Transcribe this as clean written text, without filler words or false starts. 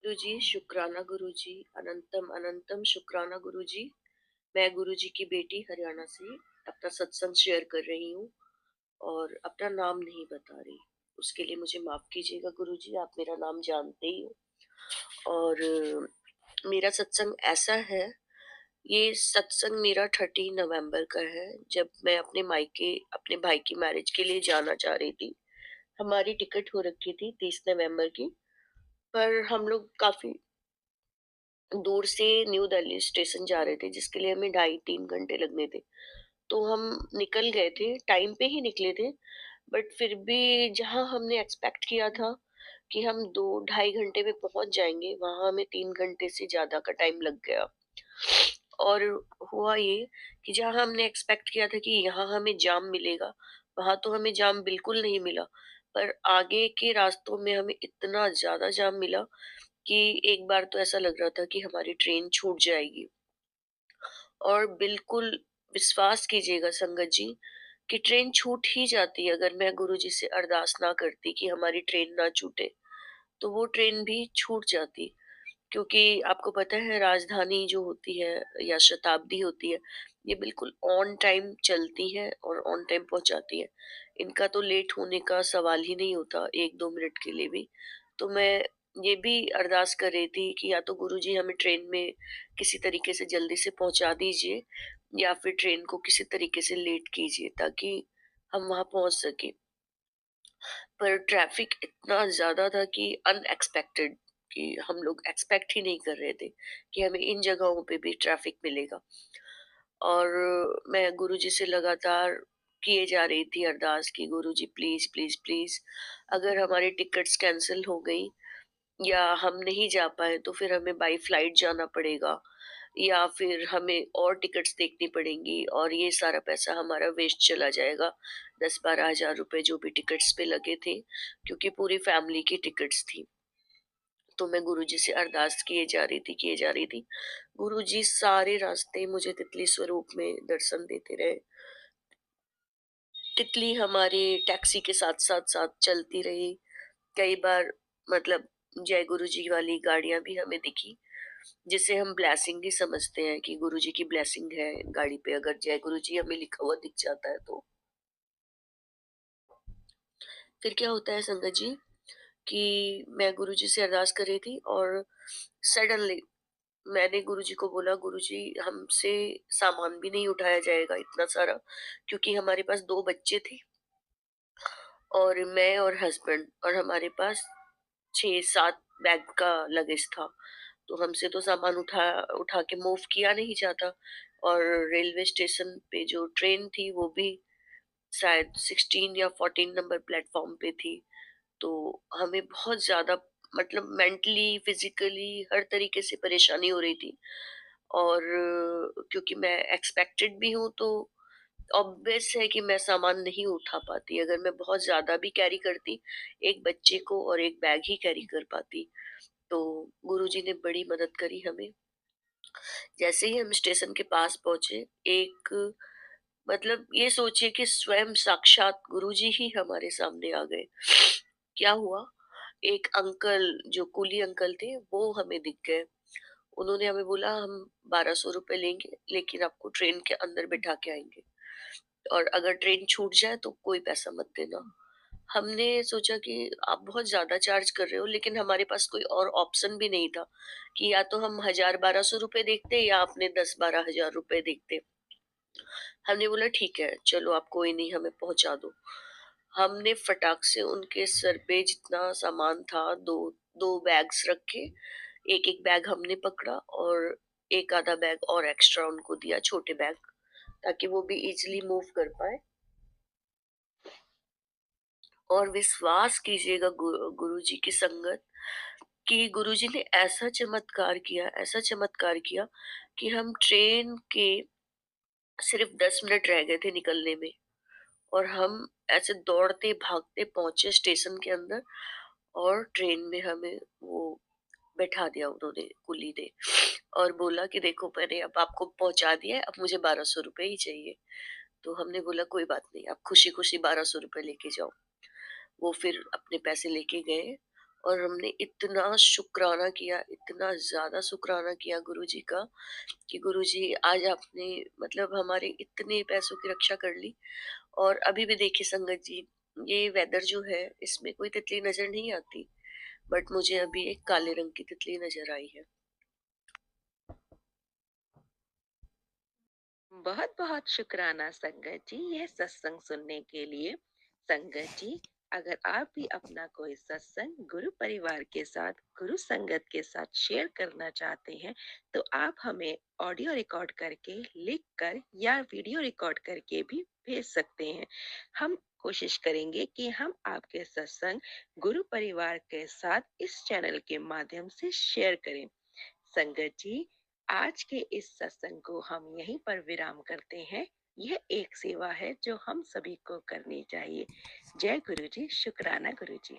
गुरुजी, शुक्राना गुरुजी, अनंतम अनंतम शुक्राना गुरुजी। मैं गुरुजी की बेटी हरियाणा से अपना सत्संग शेयर कर रही हूँ और अपना नाम नहीं बता रही। उसके लिए मुझे माफ कीजिएगा गुरुजी, आप मेरा नाम जानते ही हो। और मेरा सत्संग ऐसा है, ये सत्संग मेरा 30 नवंबर का है, जब मैं अपने मायके अपने भाई की मैरिज के लिए जाना चाह रही थी। हमारी टिकट हो रखी थी 30 नवंबर की, पर हम लोग काफी दूर से न्यू दिल्ली स्टेशन जा रहे थे, जिसके लिए हमें 2.5-3 घंटे लगने थे। तो हम निकल गए थे, टाइम पे ही निकले थे। बट फिर भी जहाँ हमने एक्सपेक्ट किया था कि हम 2-2.5 घंटे में पहुंच जाएंगे, वहां हमें 3 घंटे से ज्यादा का टाइम लग गया। और हुआ ये कि जहाँ हमने एक्सपेक्ट किया था कि यहाँ हमें जाम मिलेगा, वहां तो हमें जाम बिल्कुल नहीं मिला। पर आगे के रास्तों में हमें इतना ज्यादा जाम मिला कि एक बार तो ऐसा लग रहा था कि हमारी ट्रेन छूट जाएगी। और बिल्कुल विश्वास कीजिएगा संगत जी, कि ट्रेन छूट ही जाती अगर मैं गुरुजी से अरदास ना करती कि हमारी ट्रेन ना छूटे। तो वो ट्रेन भी छूट जाती, क्योंकि आपको पता है राजधानी जो होती है या शताब्दी होती है, ये बिल्कुल ऑन टाइम चलती है और ऑन टाइम पहुंचाती है। इनका तो लेट होने का सवाल ही नहीं होता 1-2 मिनट के लिए भी। तो मैं ये भी अरदास कर रही थी कि या तो गुरुजी हमें ट्रेन में किसी तरीके से जल्दी से पहुंचा दीजिए, या फिर ट्रेन को किसी तरीके से लेट कीजिए ताकि हम वहां पहुंच सके। पर ट्रैफिक इतना ज्यादा था कि अनएक्सपेक्टेड, कि हम लोग एक्सपेक्ट ही नहीं कर रहे थे कि हमें इन जगहों पे भी ट्रैफिक मिलेगा। और मैं गुरुजी से लगातार किए जा रही थी अरदास की, गुरुजी प्लीज प्लीज प्लीज, अगर हमारी टिकट्स कैंसिल हो गई या हम नहीं जा पाए तो फिर हमें बाई फ्लाइट जाना पड़ेगा, या फिर हमें और टिकट्स देखनी पड़ेंगी और ये सारा पैसा हमारा वेस्ट चला जाएगा। 10-12 हज़ार रुपए जो भी टिकट्स पे लगे थे, क्योंकि पूरी फैमिली की टिकट्स थी। तो मैं गुरुजी से अरदास किए जा रही थी। गुरुजी सारे रास्ते मुझे तितली स्वरूप में दर्शन देते रहे। तितली हमारे टैक्सी के साथ साथ साथ चलती रही। कई बार मतलब जय गुरु जी वाली गाड़ियां भी हमें दिखी, जिसे हम ब्लेसिंग ही समझते हैं कि गुरु जी की ब्लेसिंग है गाड़ी पे, अगर जय गुरु जी हमें लिखा हुआ दिख जाता है तो। फिर क्या होता है संगत जी, कि मैं गुरु जी से अरदास कर रही थी और सडनली मैंने गुरुजी को बोला, गुरुजी हमसे सामान भी नहीं उठाया जाएगा इतना सारा, क्योंकि हमारे पास 2 बच्चे थे और मैं और हस्बैंड, और हमारे पास 6-7 बैग का लगेज था। तो हमसे तो सामान उठा उठा के मूव किया नहीं जाता। और रेलवे स्टेशन पे जो ट्रेन थी वो भी शायद 16 या 14 नंबर प्लेटफॉर्म पे थी। तो हमें बहुत ज्यादा मतलब मेंटली फिजिकली हर तरीके से परेशानी हो रही थी। और क्योंकि मैं एक्सपेक्टेड भी हूँ, तो ऑब्वियस है कि मैं सामान नहीं उठा पाती। अगर मैं बहुत ज्यादा भी कैरी करती, एक बच्चे को और एक बैग ही कैरी कर पाती। तो गुरुजी ने बड़ी मदद करी हमें। जैसे ही हम स्टेशन के पास पहुंचे, एक मतलब ये सोचिए कि स्वयं साक्षात गुरुजी ही हमारे सामने आ गए। क्या हुआ, एक अंकल जो कुली अंकल थे वो हमें दिख गए। उन्होंने हमें बोला, हम 1200 रुपए लेंगे लेकिन आपको ट्रेन के अंदर बिठा के आएंगे, और अगर ट्रेन छूट जाए तो कोई पैसा मत देना। हमने सोचा कि आप बहुत ज्यादा चार्ज कर रहे हो, लेकिन हमारे पास कोई और ऑप्शन भी नहीं था कि या तो हम 1000-1200 रुपए देखते या अपने 10-12 हज़ार रुपए देखते। हमने बोला ठीक है चलो, आप कोई नहीं, हमें पहुंचा दो। हमने फटाक से उनके सर पे जितना सामान था, दो दो बैग्स रखे। एक एक बैग हमने पकड़ा और एक आधा बैग और एक्स्ट्रा उनको दिया, छोटे बैग, ताकि वो भी इजीली मूव कर पाए। और विश्वास कीजिएगा गुरुजी की संगत, कि गुरुजी ने ऐसा चमत्कार किया, ऐसा चमत्कार किया कि हम ट्रेन के सिर्फ 10 मिनट रह गए थे निकलने में, और हम ऐसे दौड़ते भागते पहुंचे स्टेशन के अंदर। और ट्रेन में हमें वो बैठा दिया उन्होंने, कुली ने, और बोला कि देखो मैंने अब आपको पहुंचा दिया है, अब मुझे 1200 रुपए ही चाहिए। तो हमने बोला कोई बात नहीं, आप खुशी खुशी 1200 रुपए लेके जाओ। वो फिर अपने पैसे लेके गए और हमने इतना शुक्राना किया, इतना ज़्यादा शुक्राना किया गुरुजी का कि गुरुजी आज आपने मतलब हमारे इतने पैसों की रक्षा कर ली। और अभी भी देखिए संगत जी, ये वेदर जो है इसमें कोई तितली नज़र नहीं आती, बट मुझे अभी एक काले रंग की तितली नज़र आई है। बहुत बहुत शुक्राना संगत जी यह सत्संग सुनने के लिए। संगत जी, अगर आप भी अपना कोई सत्संग गुरु परिवार के साथ, गुरु संगत के साथ शेयर करना चाहते हैं, तो आप हमें ऑडियो रिकॉर्ड करके, लिख कर या वीडियो रिकॉर्ड करके भी भेज सकते हैं। हम कोशिश करेंगे कि हम आपके सत्संग गुरु परिवार के साथ इस चैनल के माध्यम से शेयर करें। संगत जी, आज के इस सत्संग को हम यहीं पर विराम करते हैं। यह एक सेवा है जो हम सभी को करनी चाहिए। जय गुरु जी, शुक्राना गुरु जी।